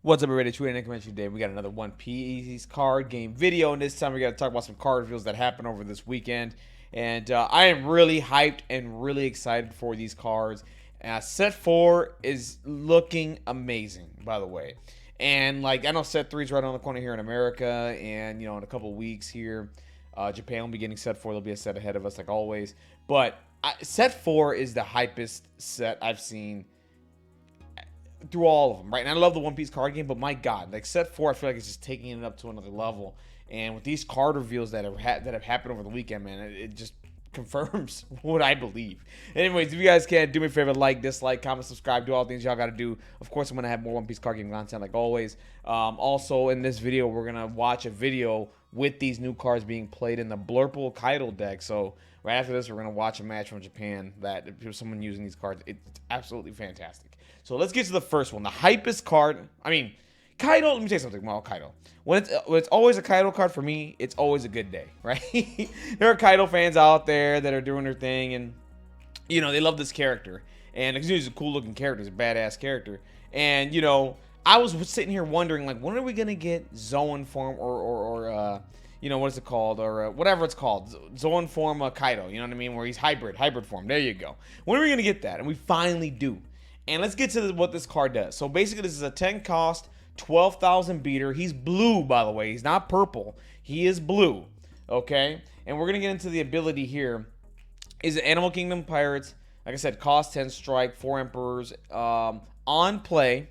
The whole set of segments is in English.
What's up, everybody? It's Nick Convention today. We got another One Piece card game video, and this time we got to talk about some card reveals that happened over this weekend. And I am really hyped and really excited for these cards. Set 4 is looking amazing, by the way. And like I know Set 3 is right on the corner here in America, and in a couple weeks here, Japan will be getting Set 4. There'll be a set ahead of us, like always. But Set 4 is the hypest set I've seen through all of them, right? And I love the One Piece card game, but my God, like Set 4, I feel like it's just taking it up to another level. And with these card reveals that have happened over the weekend, man, it just confirms what I believe. Anyways, if you guys can, do me a favor, like, dislike, comment, subscribe, do all the things y'all got to do. Of course, I'm going to have more One Piece card game content, like always. Also, in this video, we're going to watch a video with these new cards being played in the Blurple Kaido deck. So right after this, we're going to watch a match from Japan that if someone using these cards, it's absolutely fantastic. So let's get to the first one. The hypest card. I mean, Kaido, let me tell you something. Well, Kaido. When it's always a Kaido card for me, it's always a good day, right? There are Kaido fans out there that are doing their thing, and, they love this character. And he's a cool-looking character. He's a badass character. And, I was sitting here wondering, like, when are we going to get Zoan form or what is it called? Or whatever it's called. Zoan form Kaido, you know what I mean? Where he's hybrid form. There you go. When are we going to get that? And we finally do. And let's get to what this card does. So basically, this is a 10 cost, 12,000 beater. He's blue, by the way. He's not purple. He is blue. Okay? And we're going to get into the ability here. Is it Animal Kingdom Pirates? Like I said, cost 10 strike, 4 emperors. On play,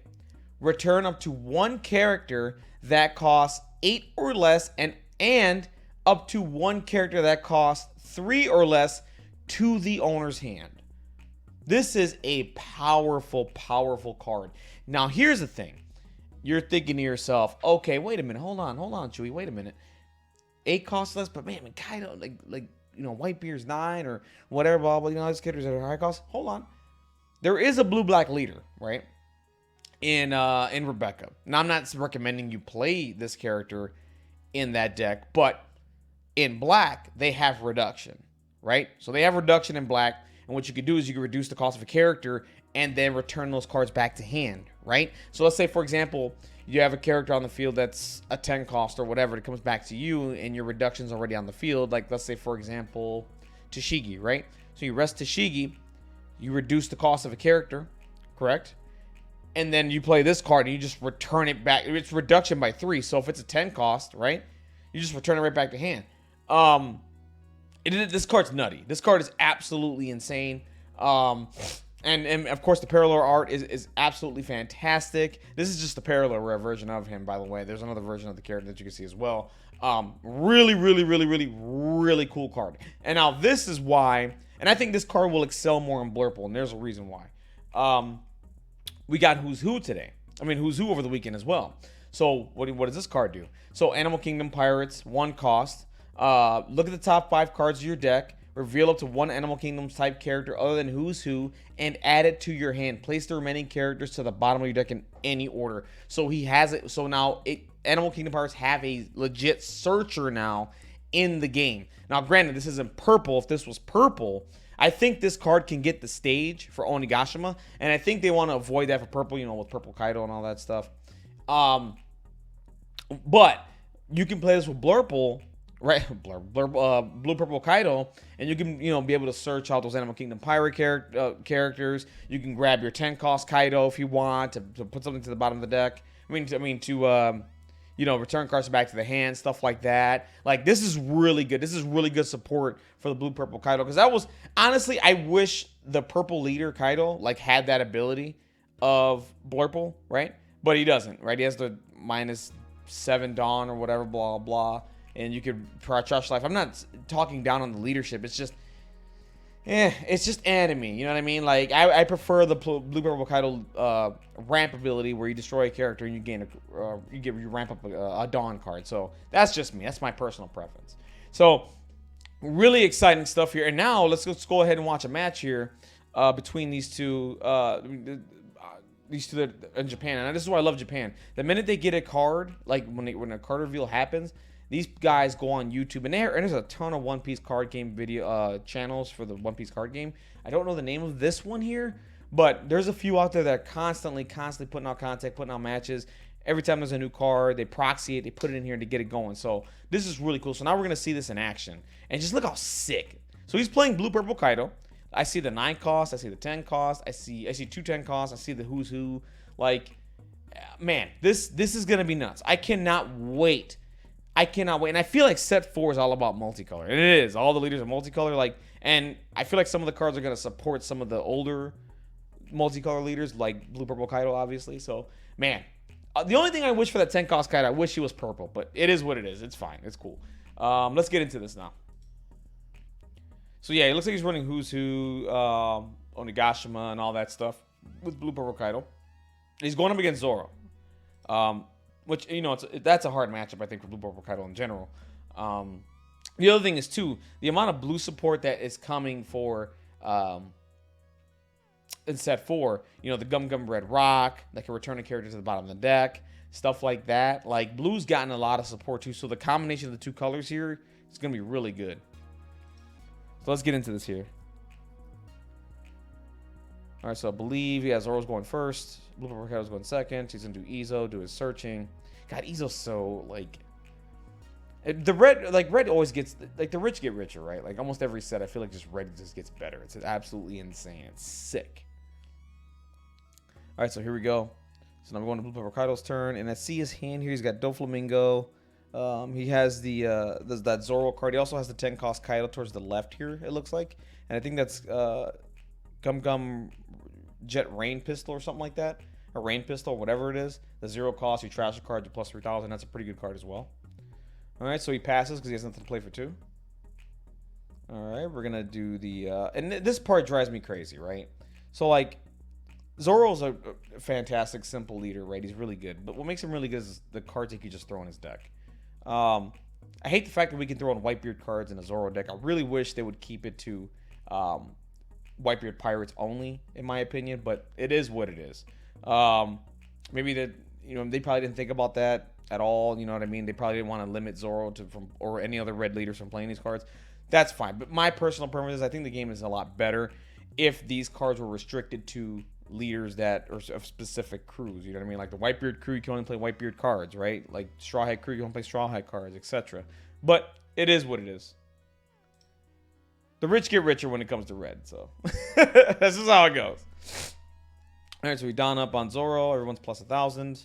return up to 1 character that costs 8 or less, and up to 1 character that costs 3 or less to the owner's hand. This is a powerful, powerful card. Now, here's the thing. You're thinking to yourself, okay, wait a minute. Hold on, Chewie. Wait a minute. 8 costs less, but man, Kaido, Whitebeard's 9 or whatever, blah, blah, these characters that are high cost. Hold on. There is a blue-black leader, right? In Rebecca. Now, I'm not recommending you play this character in that deck, but in black, they have reduction, right? So they have reduction in black. And what you could do is you could reduce the cost of a character and then return those cards back to hand, right? So let's say, for example, you have a character on the field that's a 10 cost or whatever. It comes back to you and your reduction's already on the field. Like, let's say, for example, Tashigi, right? So you rest Tashigi, you reduce the cost of a character, correct? And then you play this card and you just return it back. It's reduction by 3. So if it's a 10 cost, right? You just return it right back to hand. This card's nutty. This card is absolutely insane. And of course, the parallel art is absolutely fantastic. This is just the parallel rare version of him, by the way. There's another version of the character that you can see as well. Really, really, really, really, really cool card. And now this is why, and I think this card will excel more in Blurple, and there's a reason why. We got Who's Who today. Who's Who over the weekend as well. So what does this card do? So Animal Kingdom Pirates, 1 cost. Look at the top 5 cards of your deck. Reveal up to 1 Animal Kingdoms type character other than Who's Who, and add it to your hand. Place the remaining characters to the bottom of your deck in any order. So he has it. So now Animal Kingdom Pirates have a legit searcher now in the game. Now, granted, this isn't purple. If this was purple, I think this card can get the stage for Onigashima, and I think they want to avoid that for purple, with Purple Kaido and all that stuff. But you can play this with Blurple. Right, Blue Purple Kaido, and you can be able to search out those Animal Kingdom Pirate characters. You can grab your 10 cost Kaido if you want to put something to the bottom of the deck. To return cards back to the hand, stuff like that. Like, this is really good. This is really good support for the Blue Purple Kaido, because that was honestly, I wish the Purple Leader Kaido had that ability of Blurple, right? But he doesn't, right? He has the -7 Dawn or whatever, blah blah. And you could trash life. I'm not talking down on the leadership. It's just, it's just anime. You know what I mean? Like, I prefer the Blue Purple Kaido ramp ability, where you destroy a character and you gain you ramp up a Dawn card. So that's just me. That's my personal preference. So really exciting stuff here. And now let's go ahead and watch a match here between these two. These two in Japan. And this is why I love Japan. The minute they get a card, like when a card reveal happens, these guys go on YouTube, and there's a ton of One Piece card game video channels for the One Piece card game. I don't know the name of this one here, but there's a few out there that are constantly putting out content, putting out matches, Every time there's a new card, they proxy it, they put it in here to get it going. So this is really cool. So now we're going to see this in action. And just look how sick. So he's playing Blue Purple Kaido. I see the 9 cost. I see the 10 cost. I see 2 10 costs. I see the who's who. Like, man, this is going to be nuts. I cannot wait. I cannot wait. And I feel like set 4 is all about multicolor. And it is. All the leaders are multicolor. Like, and I feel like some of the cards are going to support some of the older multicolor leaders, like Blue Purple Kaido, obviously. So, man, the only thing I wish for that 10 cost Kaido, I wish he was purple. But it is what it is. It's fine. It's cool. Let's get into this now. So, yeah, it looks like he's running Who's Who, Onigashima, and all that stuff with Blue Purple Kaido. He's going up against Zoro. Which, you know, that's a hard matchup, I think, for Blue Purple Kaido in general. The other thing is, too, the amount of blue support that is coming for in set 4. You know, the Gum Gum Red Rock that can return a character to the bottom of the deck. Stuff like that. Like, blue's gotten a lot of support, too. So the combination of the 2 colors here is going to be really good. So let's get into this here. All right, so I believe, yeah, Zoro's going first. Blue Purple Kaido's going second. He's going to do Izo, do his searching. God, Izo's so, like... The red always gets... Like, the rich get richer, right? Like, almost every set, I feel like just red just gets better. It's absolutely insane. It's sick. All right, so here we go. So now we're going to Blue Purple Kaido's turn. And I see his hand here. He's got Doflamingo. He has that Zoro card. He also has the 10 cost Kaido towards the left here, it looks like. And I think that's Gum Gum Jet Rain Pistol or something like that. A Rain Pistol, whatever it is. The 0 cost, you trash a card to plus 3,000. That's a pretty good card as well. Alright, so he passes because he has nothing to play for 2. Alright, we're going to do the... and this part drives me crazy, right? So, like, Zoro's a fantastic, simple leader, right? He's really good. But what makes him really good is the cards he can just throw in his deck. I hate the fact that we can throw in Whitebeard cards in a Zoro deck. I really wish they would keep it to Whitebeard Pirates only, in my opinion. But it is what it is. Maybe that, you know, they probably didn't think about that at all. You know what I mean? They probably didn't want to limit Zoro or any other red leaders from playing these cards. That's fine. But my personal preference is I think the game is a lot better if these cards were restricted to leaders that are of specific crews. You know what I mean? Like the Whitebeard crew, you can only play Whitebeard cards, right? Like Straw Hat crew, you can only play Straw Hat cards, etc. But it is what it is. The rich get richer when it comes to red, so this is how it goes. All right, so we don up on Zoro. Everyone's plus 1,000.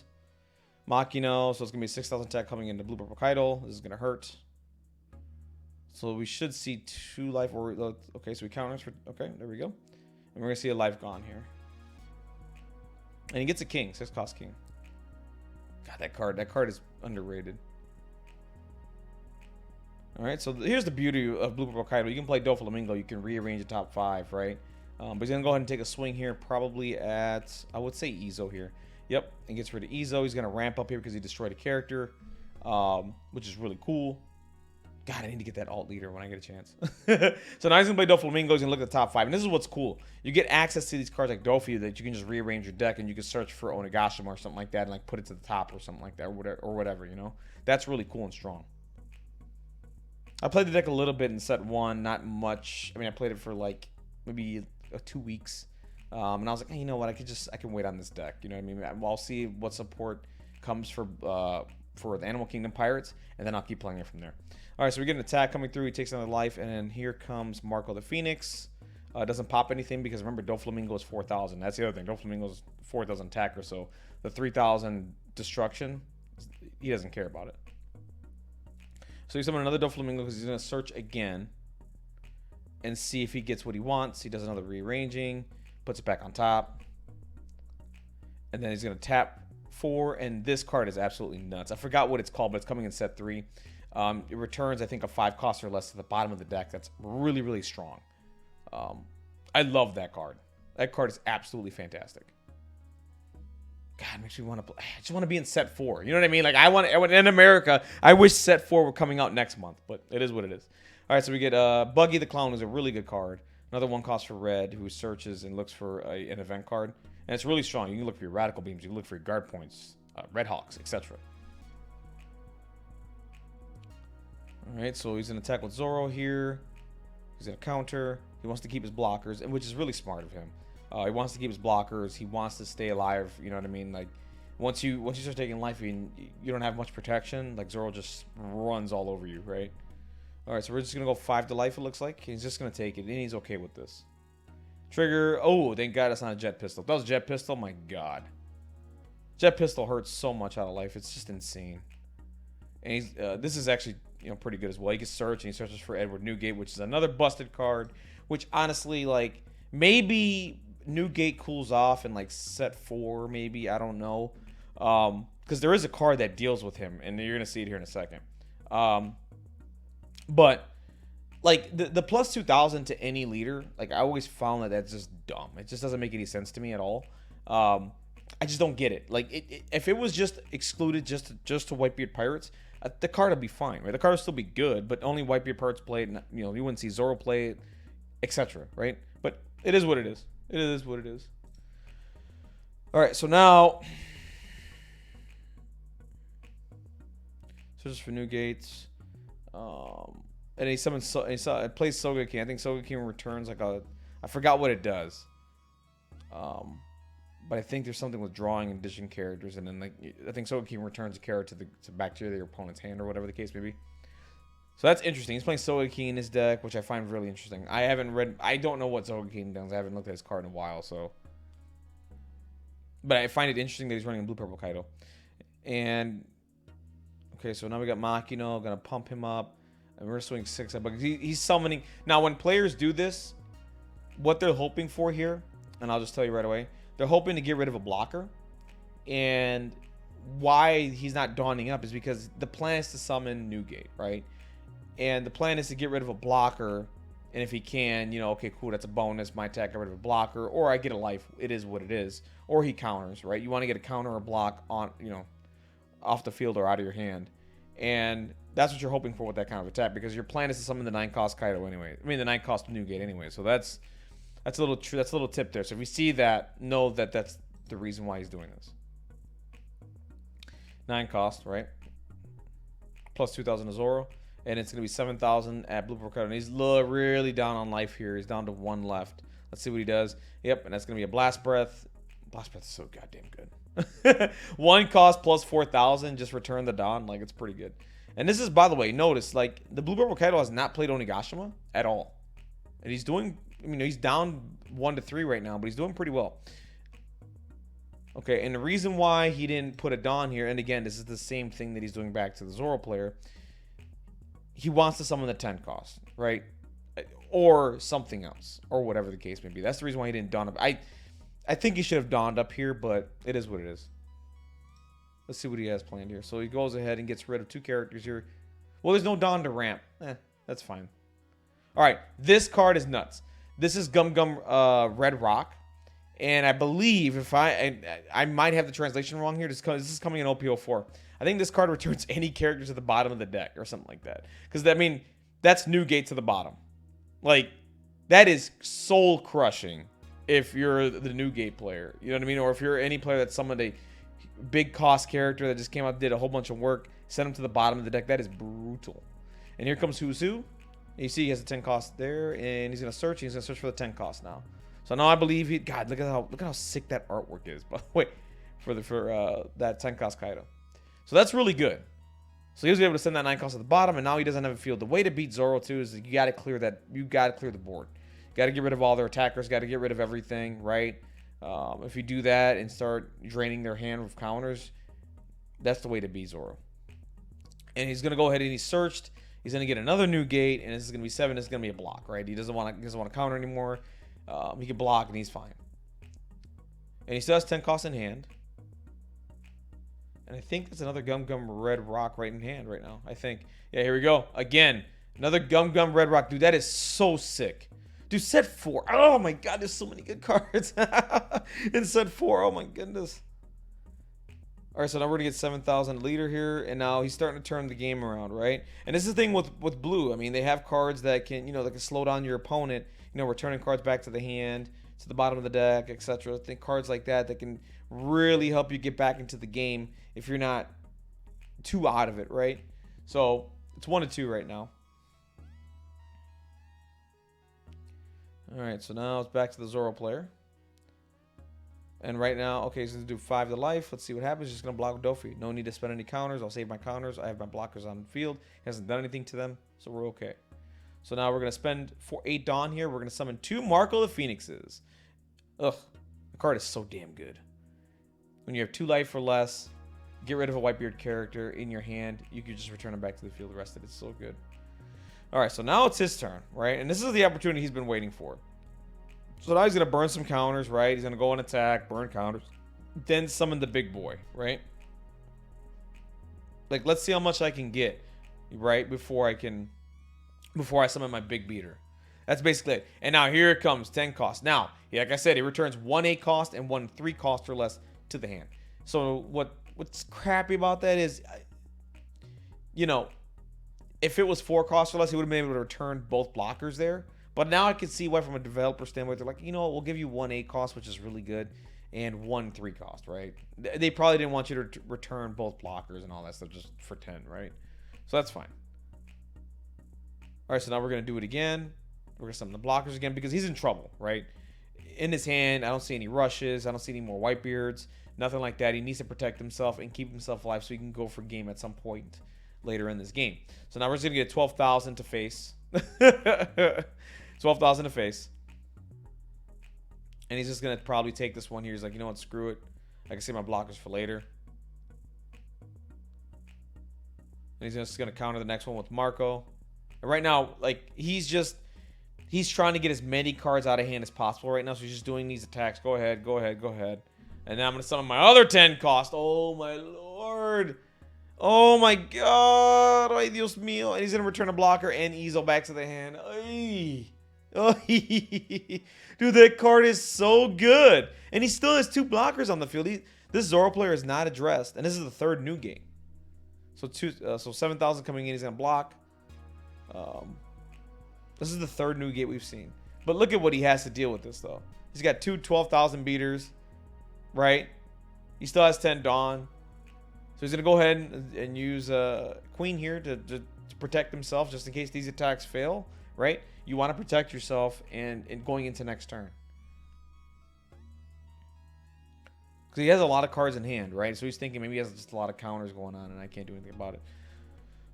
Makino, so it's gonna be 6,000 attack coming into Blue Purple Kaido. This is gonna hurt. So we should see 2 life. Or okay, so we counters for. Okay, there we go. And we're gonna see a life gone here. And he gets a king, 6 cost king. God, that card is underrated. All right, so here's the beauty of Blue Purple Kaido. You can play Doflamingo. You can rearrange the top 5, right? But he's gonna go ahead and take a swing here, probably at, I would say, Izo here. Yep, and gets rid of Izo. He's gonna ramp up here because he destroyed a character, which is really cool. God, I need to get that alt leader when I get a chance. So now he's going to play Doflamingo. He's going to look at the top 5. And this is what's cool. You get access to these cards like Dofi that you can just rearrange your deck and you can search for Onigashima or something like that and like put it to the top or something like that or whatever, you know. That's really cool and strong. I played the deck a little bit in set 1, not much. I mean, I played it for like maybe 2 weeks. And I was like, hey, you know what? I can wait on this deck. You know what I mean? I'll see what support comes for the Animal Kingdom Pirates, and then I'll keep playing it from there. All right, so we get an attack coming through. He takes another life, and then here comes Marco the Phoenix. Doesn't pop anything because remember, Doflamingo is 4,000. That's the other thing. Doflamingo is 4,000 attacker, so the 3,000 destruction, he doesn't care about it. So he summoned another Doflamingo because he's going to search again and see if he gets what he wants. He does another rearranging, puts it back on top, and then he's going to tap 4, and this card is absolutely nuts. I forgot what it's called, but it's coming in set 3. It returns, I think, a 5 cost or less to the bottom of the deck. That's really, really strong. I love that card. That card is absolutely fantastic. God, makes me want to play. I just want to be in set 4. You know what I mean? Like, I want in America, I wish set 4 were coming out next month, but it is what it is. All right, so we get Buggy the Clown, who's a really good card. Another 1 cost for red, who searches and looks for an event card. And it's really strong. You can look for your Radical Beams. You can look for your Guard Points, Red Hawks, etc. Alright, so he's going to attack with Zoro here. He's going to counter. He wants to keep his blockers, and which is really smart of him. He wants to keep his blockers. He wants to stay alive, you know what I mean? Like, Once you start taking life, you don't have much protection. Like Zoro just runs all over you, right? All right, so we're just gonna go 5 to life. It looks like he's just gonna take it, and he's okay with this. Trigger. Oh, thank God it's not a jet pistol. If that was a jet pistol, my God. Jet pistol hurts so much out of life. It's just insane. And he's this is actually pretty good as well. He can search, and he searches for Edward Newgate, which is another busted card. Which honestly, like, maybe Newgate cools off in like set 4, maybe, I don't know. Because there is a card that deals with him, and you're gonna see it here in a second. But like the plus 2,000 to any leader, like I always found that that's just dumb. It just doesn't make any sense to me at all. I just don't get it. Like if it was just excluded just to Whitebeard Pirates, the card would be fine, right? The card would still be good, but only Whitebeard Pirates play it. And, you wouldn't see Zoro play it, etc. Right? But it is what it is. It is what it is. All right, so now searches for Newgates. And he summons. It plays Sogeking. I think Sogeking returns like I forgot what it does. But I think there's something with drawing and dishing characters, and then like I think Sogeking returns a character back to your opponent's hand or whatever the case may be. So that's interesting. He's playing Sogeking in his deck, which I find really interesting. I don't know what Sogeking does. I haven't looked at his card in a while, so. But I find it interesting that he's running a Blue-Purple Kaido. And okay, so now we got Makino, gonna pump him up. And we're swinging 6 up. But he's summoning. Now, when players do this, what they're hoping for here, and I'll just tell you right away, they're hoping to get rid of a blocker. And why he's not dawning up is because the plan is to summon Newgate, right? And the plan is to get rid of a blocker. And if he can, okay, cool, that's a bonus. My attack, get rid of a blocker. Or I get a life. It is what it is. Or he counters, right? You want to get a counter or block on, off the field or out of your hand. And that's what you're hoping for with that kind of attack, because your plan is to summon the 9-cost Kaido anyway. I mean, the 9-cost Newgate anyway. So that's a little tip there. So if you see that, know that that's the reason why he's doing this. 9-cost, right? Plus 2,000 to Zoro, and it's gonna be 7,000 at Blurple Kaido. And he's really down on life here. He's down to 1 left. Let's see what he does. Yep, and that's gonna be a Blast Breath. Blast Breath is so goddamn good. 1 cost plus 4,000, just return the Dawn. Like, it's pretty good. And this is, by the way, notice, like, the Blue-Purple Kaido has not played Onigashima at all. And he's doing, he's down 1 to 3 right now, but he's doing pretty well. Okay, and the reason why he didn't put a Dawn here, and again, this is the same thing that he's doing back to the Zoro player. He wants to summon the 10 cost, right? Or something else, or whatever the case may be. That's the reason why he didn't Dawn up. I think he should have dawned up here, but it is what it is. Let's see what he has planned here. So he goes ahead and gets rid of 2 characters here. Well, there's no Dawn to ramp. That's fine. All right, this card is nuts. This is Gum Gum Red Rock. And I believe, if I might have the translation wrong here. This is coming in OP04. I think this card returns any character to the bottom of the deck or something like that. Because, that's Newgate to the bottom. Like, that is soul crushing if you're the Newgate player. You know what I mean? Or if you're any player that summoned a big cost character that just came out, did a whole bunch of work, sent him to the bottom of the deck. That is brutal. And here comes Who's Who. You see he has a 10 cost there, and he's gonna search. He's gonna search for the 10 cost now. So now I believe he. God, look at how sick that artwork is. By the way, for that 10 cost Kaido. So that's really good. So he was able to send that 9 cost at the bottom, and now he doesn't have a field. The way to beat Zoro too is you got to clear that. You got to clear the board. Got to get rid of all their attackers. Got to get rid of everything, right? If you do that and start draining their hand with counters, that's the way to beat Zoro. And he's gonna go ahead and he's searched. He's gonna get another Newgate, and this is gonna be 7. This is gonna be a block, right? He doesn't want to counter anymore. He can block, and he's fine. And he still has 10 costs in hand. And I think that's another Gum Gum Red Rock right in hand right now. I think. Yeah, here we go. Again, another Gum Gum Red Rock. Dude, that is so sick. Dude, set 4. Oh my god, there's so many good cards in set 4. Oh my goodness. All right, so now we're gonna get 7,000 leader here, and now he's starting to turn the game around, right? And this is the thing with blue. I mean, they have cards that can, that can slow down your opponent. Returning cards back to the hand, to the bottom of the deck, etc. Think cards like that can really help you get back into the game if you're not too out of it, right? So it's 1 to 2 right now. All right, so now it's back to the Zoro player. And right now, okay, he's going to do 5 to life. Let's see what happens. He's just going to block with Dofi. No need to spend any counters. I'll save my counters. I have my blockers on the field. He hasn't done anything to them, so we're okay. So now we're going to spend 8 Dawn here. We're going to summon 2 Marco the Phoenixes. Ugh, the card is so damn good. When you have 2 life or less, get rid of a Whitebeard character in your hand. You can just return him back to the field. The rest of it's so good. All right, so now it's his turn, right? And this is the opportunity he's been waiting for. So now he's going to burn some counters, right? He's going to go and attack, burn counters, then summon the big boy, right? Like, let's see how much I can get, right? Before I summon my big beater. That's basically it. And now here it comes, 10 cost. Now, like I said, he returns 1 8 cost and 1 3 cost or less to the hand. So what's crappy about that is, you know, if it was 4 cost or less, he would have been able to return both blockers there. But now I can see why, from a developer standpoint, they're like, you know what, we'll give you 1 8 cost, which is really good, and 1 3 cost, right? They probably didn't want you to return both blockers and all that stuff just for 10, right? So that's fine. All right, so now we're going to do it again. We're going to summon the blockers again because he's in trouble, right? In his hand, I don't see any rushes. I don't see any more Whitebeards. Nothing like that. He needs to protect himself and keep himself alive so he can go for game at some point later in this game. So now we're just going to get 12,000 to face. 12,000 to face. And he's just going to probably take this one here. He's like, you know what, screw it. I can save my blockers for later. And he's just going to counter the next one with Marco. And right now, like, he's trying to get as many cards out of hand as possible right now. So he's just doing these attacks. Go ahead, go ahead, go ahead. And now I'm going to summon my other 10 cost. Oh, my Lord. Oh, my God. Ay, Dios mío. And he's going to return a blocker and easel back to the hand. Ay. Oh, dude, that card is so good. And he still has 2 blockers on the field. This Zoro player is not addressed. And this is the 3rd new game. So 7,000 coming in. He's going to block. This is the 3rd new gate we've seen. But look at what he has to deal with this, though. He's got 2 12,000 beaters, right? He still has 10 Dawn. So he's going to go ahead and use Queen here to protect himself just in case these attacks fail, right? You want to protect yourself and going into next turn. Because he has a lot of cards in hand, right? So he's thinking maybe he has just a lot of counters going on and I can't do anything about it.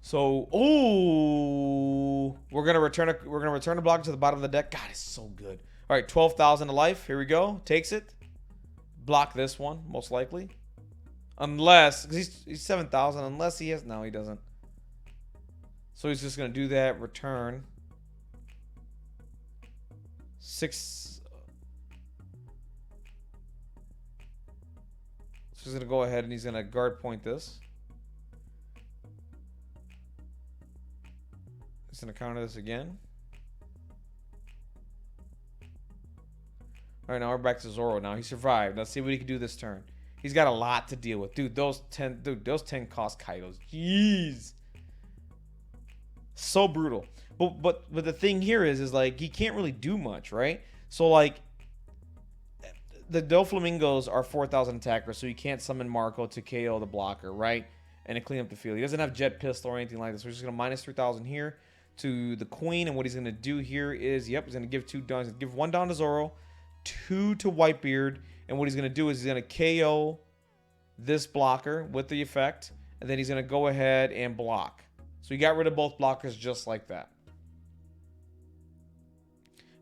So, ooh, we're gonna return a block to the bottom of the deck. God, it's so good. All right, 12,000 to life. Here we go. Takes it. Block this one, most likely. Unless, because he's 7,000. Unless he has, no, he doesn't. So he's just gonna do that. Return 6. So he's gonna go ahead and he's gonna guard point this. He's going to counter this again. All right, now we're back to Zoro. Now he survived. Let's see what he can do this turn. He's got a lot to deal with. Dude, those 10 cost Kaidos. Jeez. So brutal. But the thing here is like he can't really do much, right? So like the Doflamingos are 4,000 attackers, so you can't summon Marco to KO the blocker, right? And to clean up the field. He doesn't have Jet Pistol or anything like this. So we're just going to minus 3,000 here to the Queen. And what he's going to do here is, yep, he's going to give 2 Dawns. He's going to give 1 Dawn to Zoro, 2 to Whitebeard. And what he's going to do is he's going to KO this blocker with the effect. And then he's going to go ahead and block. So he got rid of both blockers just like that.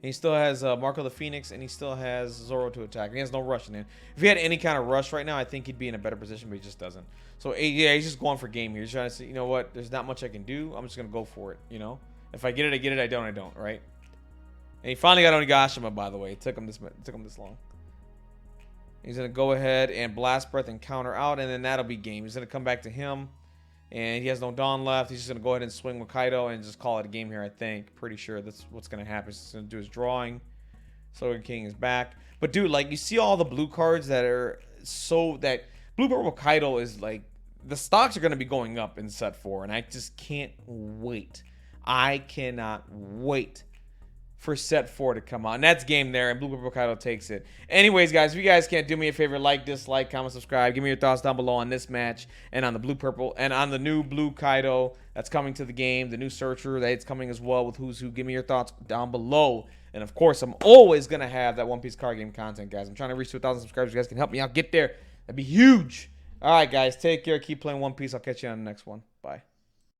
And he still has Marco the Phoenix, and he still has Zoro to attack. And he has no rush in him. If he had any kind of rush right now, I think he'd be in a better position, but he just doesn't. So, yeah, he's just going for game here. He's trying to say, you know what? There's not much I can do. I'm just going to go for it, you know? If I get it, I get it. I don't, right? And he finally got Onigashima, by the way. It took him this long. He's going to go ahead and Blast Breath and counter out, and then that'll be game. He's going to come back to him, and he has no Dawn left. He's just going to go ahead and swing with Kaido and just call it a game here, I think. Pretty sure that's what's going to happen. He's going to do his drawing. Sogen King is back. But, dude, like, you see all the blue cards that are so that Blurple Kaido is, like, the stocks are going to be going up in set 4, and I just can't wait. I cannot wait for set 4 to come out. And that's game there, and Blurple Kaido takes it. Anyways, guys, if you guys can't do me a favor, like, dislike, comment, subscribe. Give me your thoughts down below on this match and on the Blue-Purple and on the new Blue Kaido that's coming to the game, the new Searcher that's coming as well with Who's Who. Give me your thoughts down below. And, of course, I'm always going to have that One Piece card game content, guys. I'm trying to reach 2,000 subscribers. You guys can help me out. Get there. That'd be huge. All right, guys. Take care. Keep playing One Piece. I'll catch you on the next one. Bye.